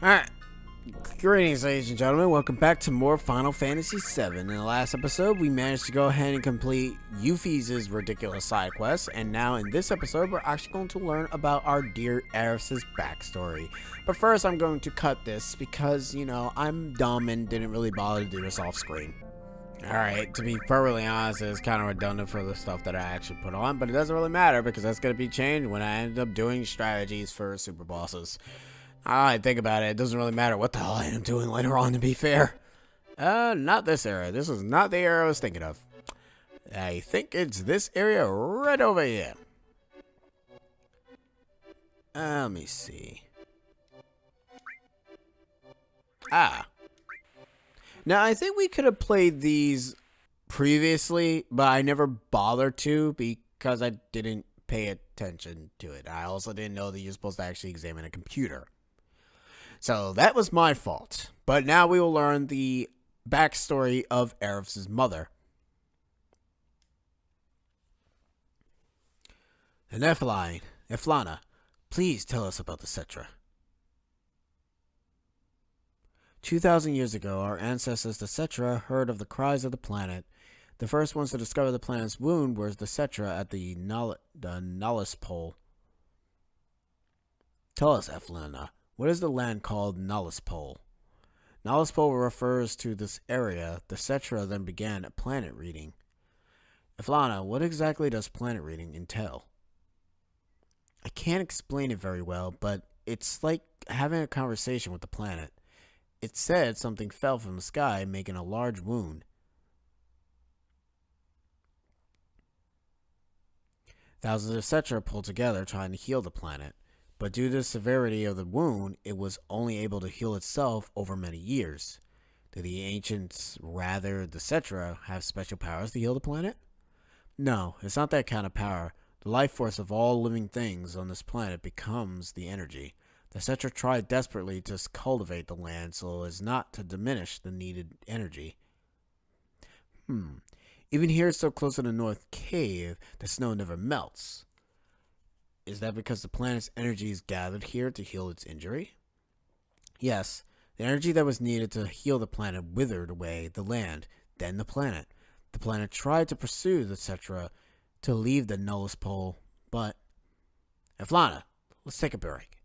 Alright, greetings ladies and gentlemen, welcome back to more Final Fantasy VII. In the last episode, we managed to go ahead and complete Yuffie's ridiculous side quest, and now in this episode, we're actually going to learn about our dear Aerith's backstory. But first, I'm going to cut this because, you know, I'm dumb and didn't really bother to do this off screen. Alright, to be perfectly honest, it's kind of redundant for the stuff that I actually put on, but it doesn't really matter because that's going to be changed when I end up doing strategies for super bosses. I think about it, it doesn't really matter what the hell I am doing later on, to be fair. Not this area. This is not the area I was thinking of. I think it's this area right over here. Let me see. Now, I think we could have played these previously, but I never bothered to because I didn't pay attention to it. I also didn't know that you're supposed to actually examine a computer. So that was my fault. But now we will learn the backstory of Aerith's mother. And Eflana, please tell us about the Cetra. 2,000 years ago, our ancestors, the Cetra, heard of the cries of the planet. The first ones to discover the planet's wound were the Cetra at the Nullis Pole. Tell us, Eflana. What is the land called Nullis Pole? Nullis Pole refers to this area. The Cetra then began a planet reading. Eflana, what exactly does planet reading entail? I can't explain it very well, but it's like having a conversation with the planet. It said something fell from the sky, making a large wound. Thousands of Cetra pulled together trying to heal the planet. But due to the severity of the wound, it was only able to heal itself over many years. Did the ancients, rather the Cetra, have special powers to heal the planet? No, it's not that kind of power. The life force of all living things on this planet becomes the energy. The Cetra tried desperately to cultivate the land so as not to diminish the needed energy. Even here so close to the North Cave, the snow never melts. Is that because the planet's energy is gathered here to heal its injury? Yes, the energy that was needed to heal the planet withered away the land, then the planet. The planet tried to pursue the Cetra to leave the Nullis Pole, but... Eflana, let's take a break.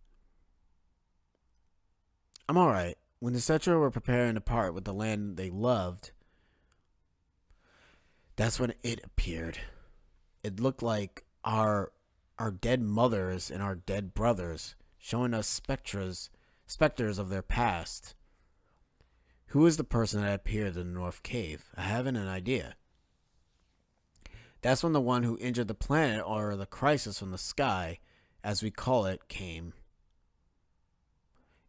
I'm alright. When the Cetra were preparing to part with the land they loved, that's when it appeared. It looked like our dead mothers and our dead brothers, showing us specters of their past. Who is the person that appeared in the North Cave? I haven't an idea. That's when the one who injured the planet, or the crisis from the sky, as we call it, came.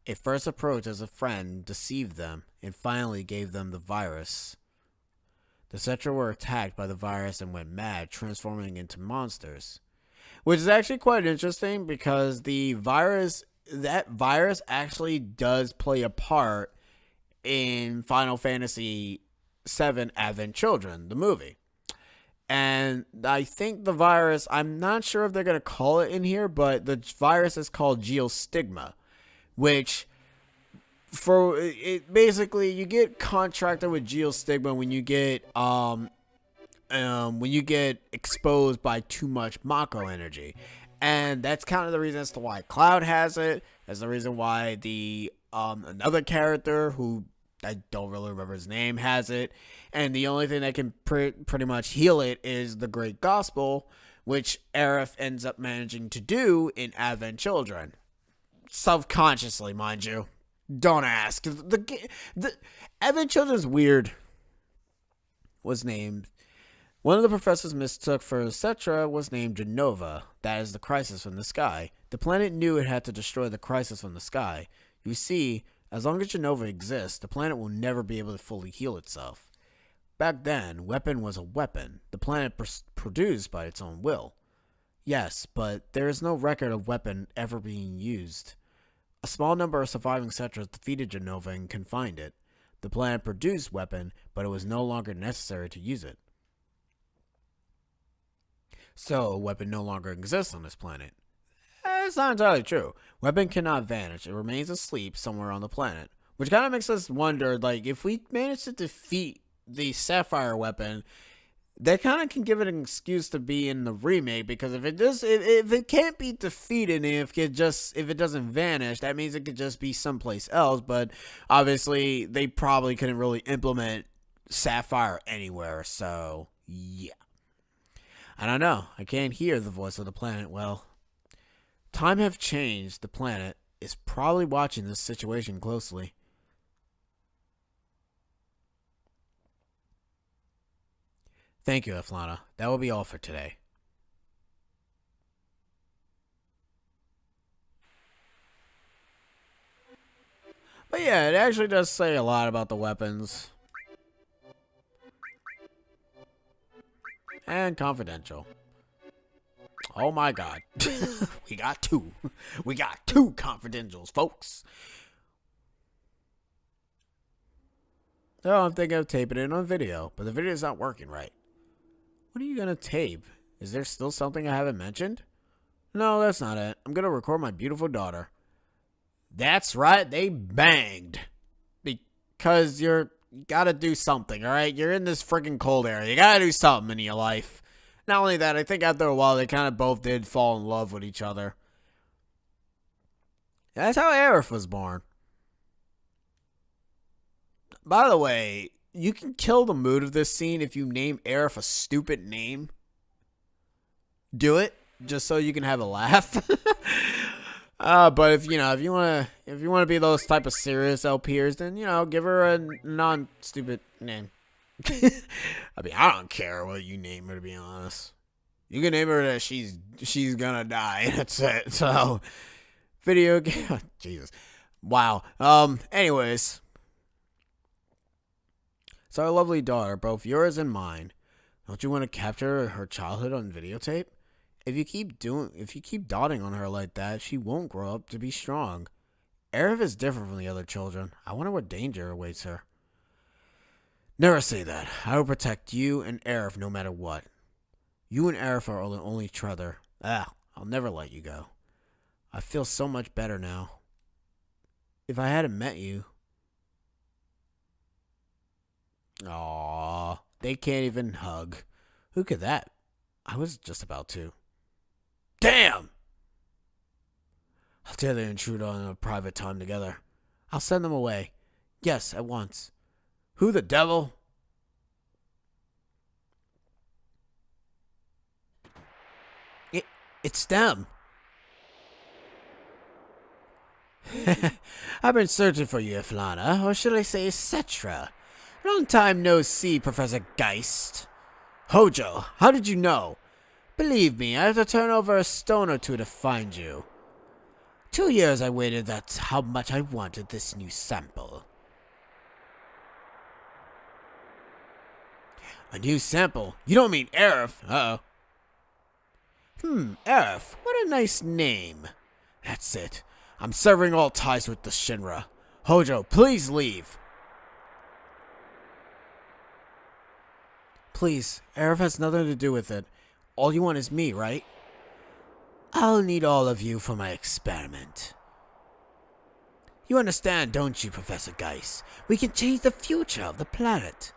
It first approached as a friend, deceived them, and finally gave them the virus. The Cetra were attacked by the virus and went mad, transforming into monsters. Which is actually quite interesting because that virus actually does play a part in Final Fantasy VII Advent Children, the movie. And I think the virus, I'm not sure if they're going to call it in here, but the virus is called geostigma, which for it basically you get contracted with geostigma when you get exposed by too much Mako energy. And that's kind of the reason as to why Cloud has it. That's the reason why the another character who I don't really remember his name has it. And the only thing that can pretty much heal it is the Great Gospel, which Aerith ends up managing to do in Advent Children. Subconsciously, mind you. Don't ask. The Advent Children's weird was named. One of the professors mistook for Cetra was named Genova. That is the crisis from the sky. The planet knew it had to destroy the crisis from the sky. You see, as long as Genova exists, the planet will never be able to fully heal itself. Back then, weapon was a weapon, the planet produced by its own will. Yes, but there is no record of weapon ever being used. A small number of surviving Cetras defeated Genova and confined it. The planet produced weapon, but it was no longer necessary to use it. So, a weapon no longer exists on this planet. That's not entirely true. Weapon cannot vanish. It remains asleep somewhere on the planet. Which kind of makes us wonder, like, if we manage to defeat the Sapphire weapon, that kind of can give it an excuse to be in the remake, because if it can't be defeated, and if it doesn't vanish, that means it could just be someplace else. But obviously, they probably couldn't really implement Sapphire anywhere. So yeah, I don't know. I can't hear the voice of the planet. Well, time have changed. The planet is probably watching this situation closely. Thank you, Eflana. That will be all for today. But yeah, it actually does say a lot about the weapons. And confidential. Oh my god. We got two. We got two confidentials, folks. So I'm thinking of taping it on video, but the video is not working right. What are you going to tape? Is there still something I haven't mentioned? No, that's not it. I'm going to record my beautiful daughter. That's right, they banged. Because you got to do something, alright? You're in this freaking cold area. You got to do something in your life. Not only that, I think after a while they kind of both did fall in love with each other. That's how Aerith was born. By the way, you can kill the mood of this scene if you name Aerith a stupid name. Do it just so you can have a laugh. But if you want to be those type of serious LPers, then give her a non-stupid name. I mean, I don't care what you name her, to be honest. You can name her that she's gonna die. That's it. So, video game. Jesus. Wow. Anyways. So our lovely daughter, both yours and mine. Don't you want to capture her childhood on videotape? If you keep dotting on her like that, she won't grow up to be strong. Aerith is different from the other children. I wonder what danger awaits her. Never say that. I will protect you and Aerith no matter what. You and Aerith are the only treasure. I'll never let you go. I feel so much better now. If I hadn't met you... Aww, they can't even hug. Who could that? I was just about to. Damn! How dare they intrude on a private time together? I'll send them away. Yes, at once. Who the devil? It's them. I've been searching for you, Eflana, or should I say, etc. Long time no see, Professor Geist. Hojo, how did you know? Believe me, I had to turn over a stone or two to find you. 2 years I waited, that's how much I wanted this new sample. A new sample? You don't mean Aerith? Uh-oh. Aerith, what a nice name. That's it. I'm severing all ties with the Shinra. Hojo, please leave. Please, Aerith has nothing to do with it. All you want is me, right? I'll need all of you for my experiment. You understand, don't you, Professor Geist? We can change the future of the planet.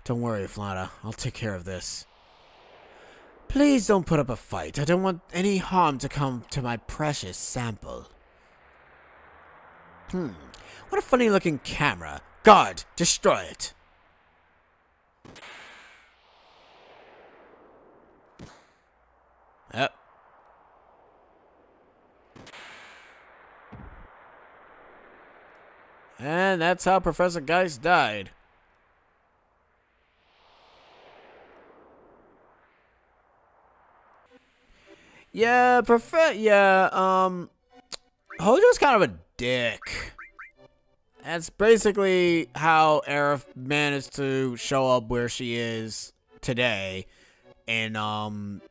Don't worry, Eflana. I'll take care of this. Please don't put up a fight. I don't want any harm to come to my precious sample. What a funny looking camera. Guard, destroy it. Yep. And that's how Professor Geist died. Yeah, Hojo's kind of a dick. That's basically how Aerith managed to show up where she is today in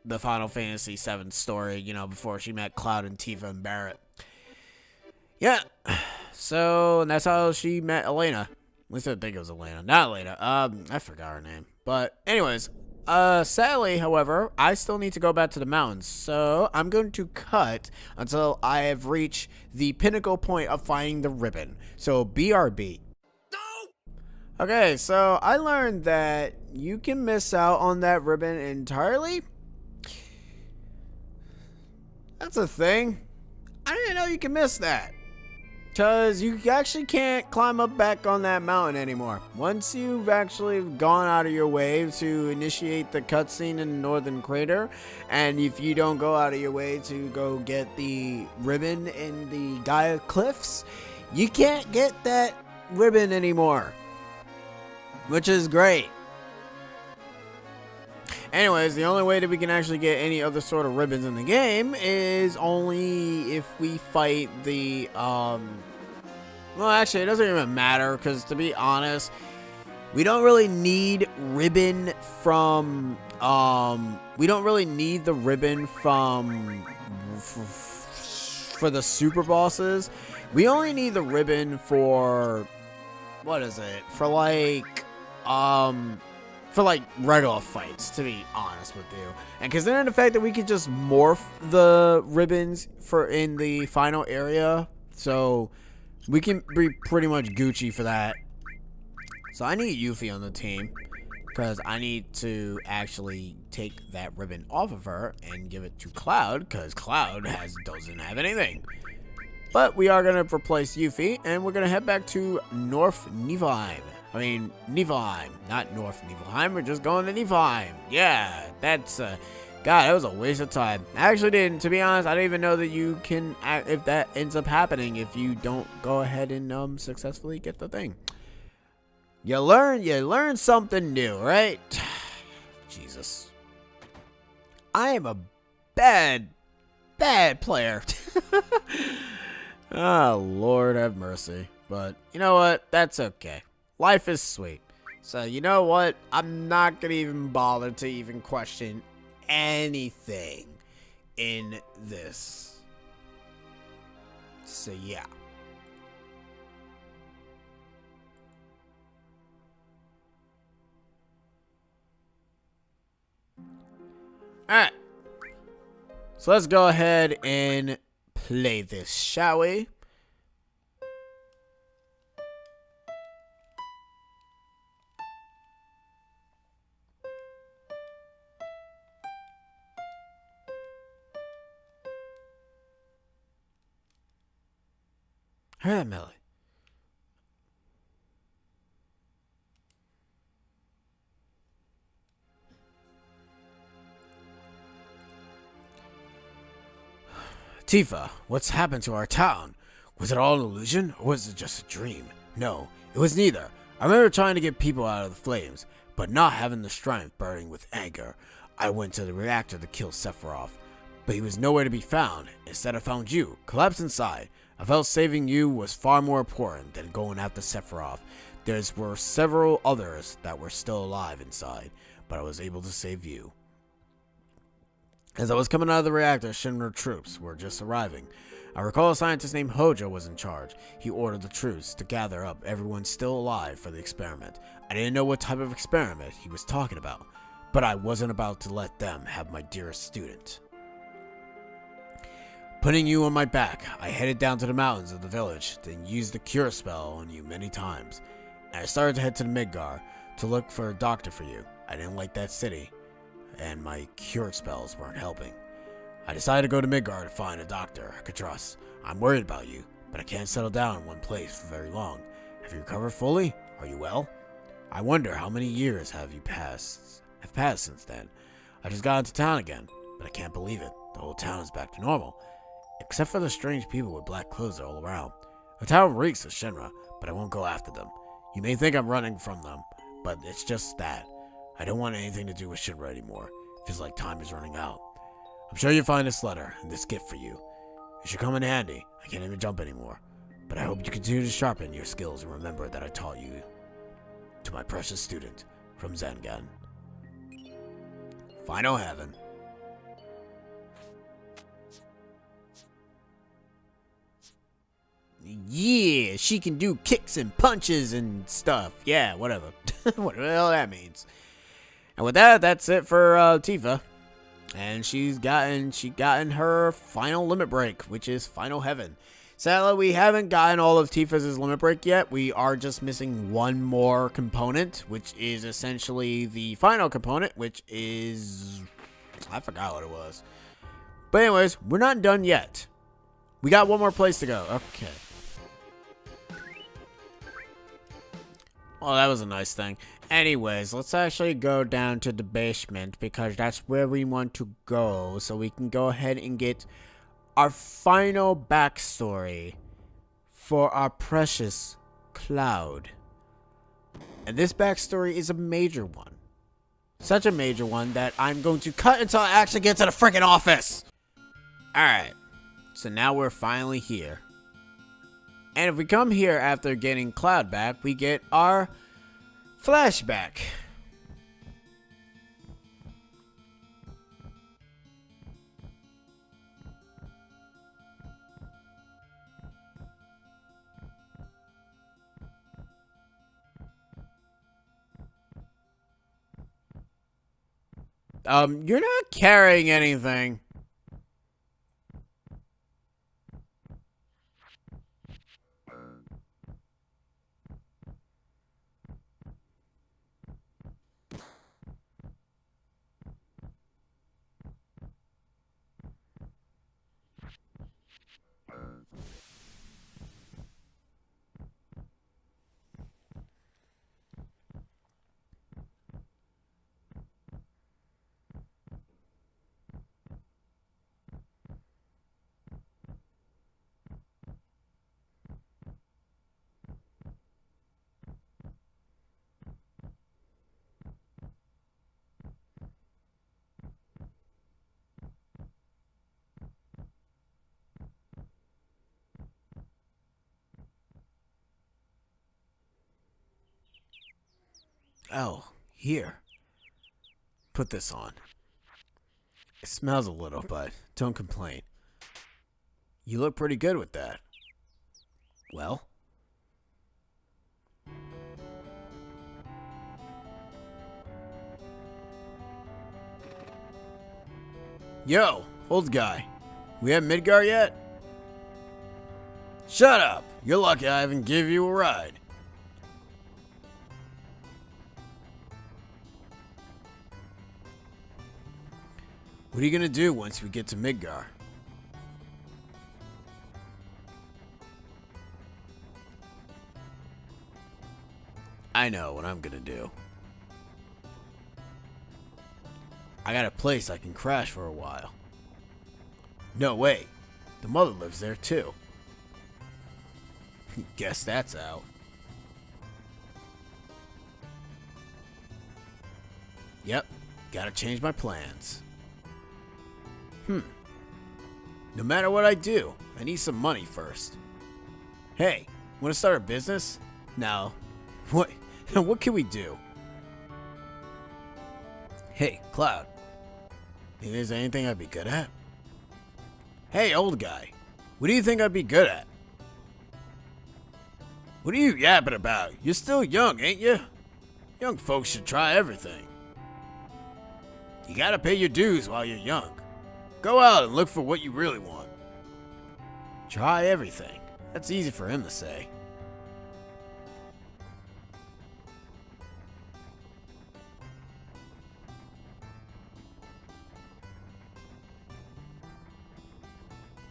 the Final Fantasy VII story, before she met Cloud and Tifa and Barrett. Yeah. So, and that's how she met Elena. At least I think it was Elena. Not Elena. I forgot her name. But anyways, Sadly, however, I still need to go back to the mountains, so I'm going to cut until I have reached the pinnacle point of finding the ribbon. So, BRB. Okay, so I learned that you can miss out on that ribbon entirely. That's a thing. I didn't know you can miss that. Because you actually can't climb up back on that mountain anymore. Once you've actually gone out of your way to initiate the cutscene in the Northern Crater, and if you don't go out of your way to go get the ribbon in the Gaia Cliffs, you can't get that ribbon anymore. Which is great. Anyways, the only way that we can actually get any other sort of ribbons in the game is only if we fight the, well, actually, it doesn't even matter, because to be honest, we don't really need ribbon from, we don't really need the ribbon from, for the super bosses. We only need the ribbon for, what is it, for like regular fights, to be honest with you. And considering the fact that we could just morph the ribbons for in the final area, so we can be pretty much Gucci for that. So I need Yuffie on the team, because I need to actually take that ribbon off of her and give it to Cloud, because Cloud doesn't have anything. But we are going to replace Yuffie, and we're going to head back to North Niflheim. I mean, Niflheim, not North Niflheim. We're just going to Niflheim. Yeah, that's, God, that was a waste of time. I actually didn't, to be honest, I didn't even know that you can, if that ends up happening, if you don't go ahead and, successfully get the thing. You learn something new, right? Jesus. I am a bad player. Oh, Lord have mercy. But, you know what? That's okay. Life is sweet. So, you know what? I'm not gonna even bother to even question anything in this. So, yeah. Alright. So, let's go ahead and play this, shall we? Hear that melody. Tifa, what's happened to our town? Was it all an illusion, or was it just a dream? No, it was neither. I remember trying to get people out of the flames, but not having the strength, burning with anger. I went to the reactor to kill Sephiroth, but he was nowhere to be found. Instead, I found you, collapsed inside. I felt saving you was far more important than going after Sephiroth. There were several others that were still alive inside, but I was able to save you. As I was coming out of the reactor, Shinra troops were just arriving. I recall a scientist named Hojo was in charge. He ordered the troops to gather up everyone still alive for the experiment. I didn't know what type of experiment he was talking about, but I wasn't about to let them have my dearest student. Putting you on my back, I headed down to the mountains of the village, then used the cure spell on you many times. And I started to head to the Midgar to look for a doctor for you. I didn't like that city, and my cure spells weren't helping. I decided to go to Midgar to find a doctor I could trust. I'm worried about you, but I can't settle down in one place for very long. Have you recovered fully? Are you well? I wonder how many years have passed since then. I just got into town again, but I can't believe it. The whole town is back to normal. Except for the strange people with black clothes all around. The town reeks of Shinra, but I won't go after them. You may think I'm running from them, but it's just that. I don't want anything to do with Shinra anymore. It feels like time is running out. I'm sure you'll find this letter and this gift for you. It should come in handy. I can't even jump anymore. But I hope you continue to sharpen your skills and remember that I taught you. To my precious student, from Zangan. Final Heaven. Yeah, she can do kicks and punches and stuff. Yeah, whatever. Whatever the hell that means. And with that, that's it for Tifa. And she gotten her final limit break, which is Final Heaven. Sadly, we haven't gotten all of Tifa's limit break yet. We are just missing one more component, which is essentially the final component, which is... I forgot what it was. But anyways, we're not done yet. We got one more place to go. Okay. Well, that was a nice thing. Anyways, let's actually go down to the basement because that's where we want to go. So we can go ahead and get our final backstory for our precious Cloud. And this backstory is a major one. Such a major one that I'm going to cut until I actually get to the freaking office. Alright. So now we're finally here. And if we come here after getting Cloud back, we get our flashback. You're not carrying anything. Oh, here. Put this on. It smells a little, but don't complain. You look pretty good with that. Well? Yo, old guy. We have Midgar yet? Shut up! You're lucky I haven't give you a ride. What are you gonna do once we get to Midgar? I know what I'm gonna do. I got a place I can crash for a while. No, wait. The mother lives there too. Guess that's out. Yep, gotta change my plans. No matter what I do, I need some money first. Hey, wanna start a business? No. What can we do? Hey, Cloud. Think there's anything I'd be good at? Hey, old guy. What do you think I'd be good at? What are you yapping about? You're still young, ain't you? Young folks should try everything. You gotta pay your dues while you're young. Go out and look for what you really want. Try everything. That's easy for him to say.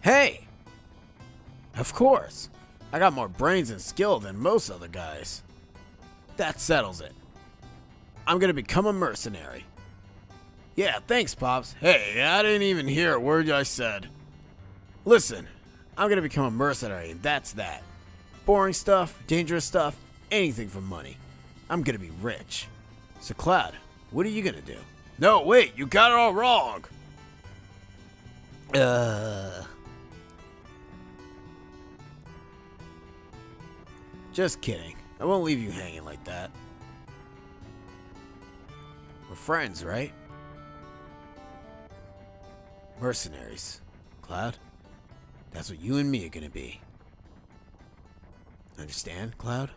Hey! Of course. I got more brains and skill than most other guys. That settles it. I'm gonna become a mercenary. Yeah, thanks, Pops. Hey, I didn't even hear a word I said. Listen, I'm gonna become a mercenary, and that's that. Boring stuff, dangerous stuff, anything for money. I'm gonna be rich. So, Cloud, what are you gonna do? No, wait, you got it all wrong. Just kidding. I won't leave you hanging like that. We're friends, right? Mercenaries. Cloud? That's what you and me are gonna be. Understand, Cloud?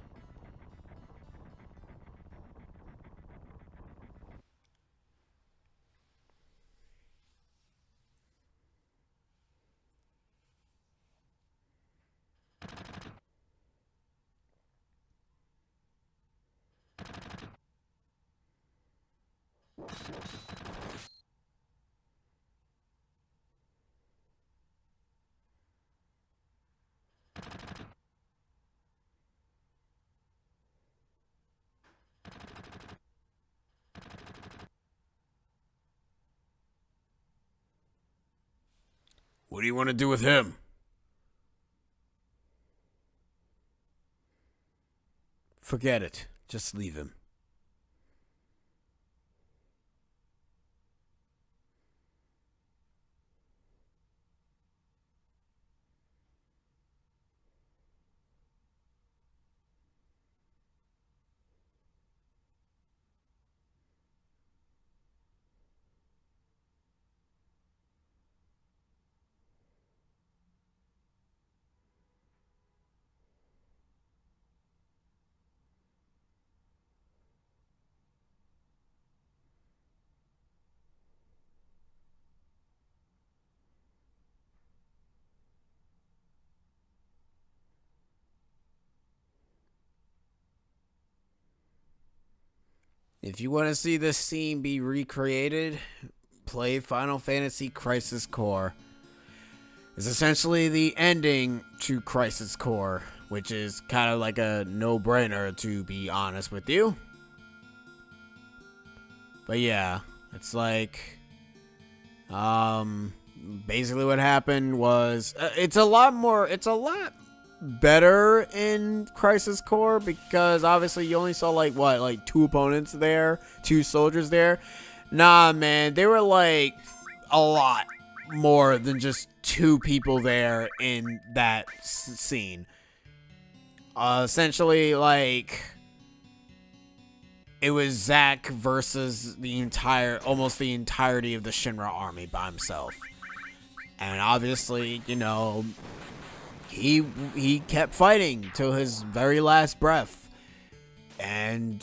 What do you want to do with him? Forget it. Just leave him. If you want to see this scene be recreated, play Final Fantasy Crisis Core. It's essentially the ending to Crisis Core, which is kind of like a no-brainer, to be honest with you. But yeah, it's like, basically what happened was, it's a lot better in Crisis Core, because obviously you only saw like two opponents there, two soldiers there. Nah, man, they were like a lot more than just two people there in that scene. Essentially, like, it was Zack versus almost the entirety of the Shinra army by himself. And obviously, you know, he kept fighting till his very last breath, and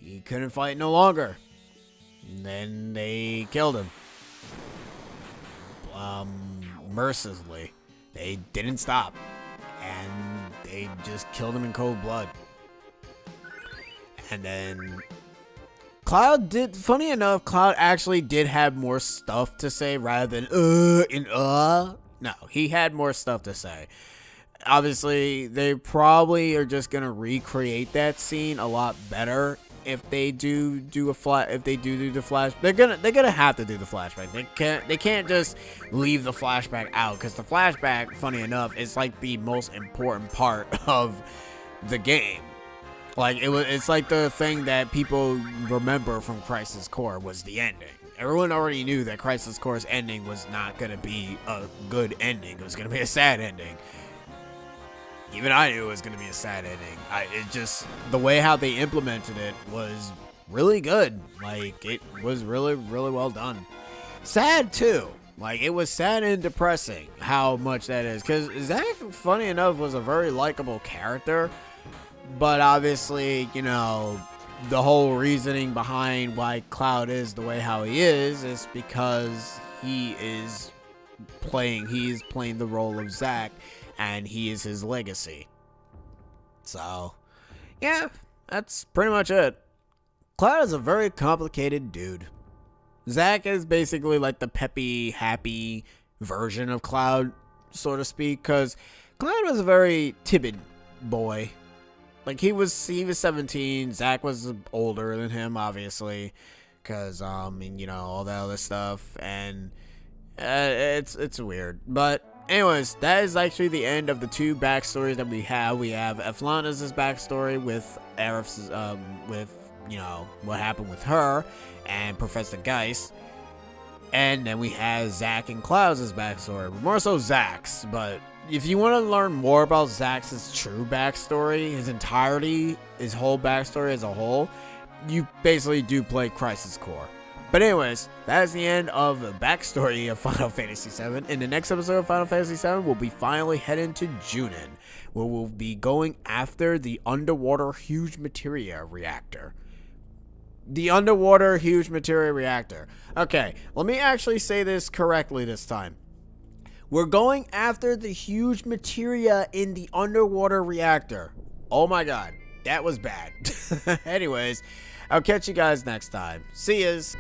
he couldn't fight no longer. And then they killed him, mercilessly. They didn't stop, and they just killed him in cold blood. And then funny enough, Cloud actually did have more stuff to say rather than No, he had more stuff to say. Obviously, they probably are just gonna recreate that scene a lot better if they do the flash. They're gonna have to do the flashback. They can't just leave the flashback out, because the flashback, funny enough, is like the most important part of the game. Like, it's like the thing that people remember from Crisis Core was the ending. Everyone already knew that Crisis Core's ending was not going to be a good ending. It was going to be a sad ending. Even I knew it was going to be a sad ending. It just, the way how they implemented it was really good. Like, it was really, really well done. Sad, too. Like, it was sad and depressing how much that is. Because Zack, funny enough, was a very likable character. But obviously, you know, the whole reasoning behind why Cloud is the way how he is because he is playing the role of Zack, and he is his legacy. So, yeah, that's pretty much it. Cloud is a very complicated dude. Zack is basically like the peppy, happy version of Cloud, so to speak, because Cloud was a very timid boy. Like, he was 17. Zack was older than him, obviously, because, you know, all that other stuff, and it's weird. But anyways, that is actually the end of the two backstories that we have. We have Eflana's backstory with Aerith's, with, you know, what happened with her and Professor Geist. And then we have Zack and Cloud's backstory. More so Zack's, but if you want to learn more about Zack's true backstory, his whole backstory as a whole, you basically do play Crisis Core. But anyways, that is the end of the backstory of Final Fantasy VII. In the next episode of Final Fantasy VII, we'll be finally heading to Junin, where we'll be going after the underwater huge materia reactor. The underwater huge materia reactor. Okay, let me actually say this correctly this time. We're going after the huge materia in the underwater reactor. Oh my god, that was bad. Anyways, I'll catch you guys next time. See yas.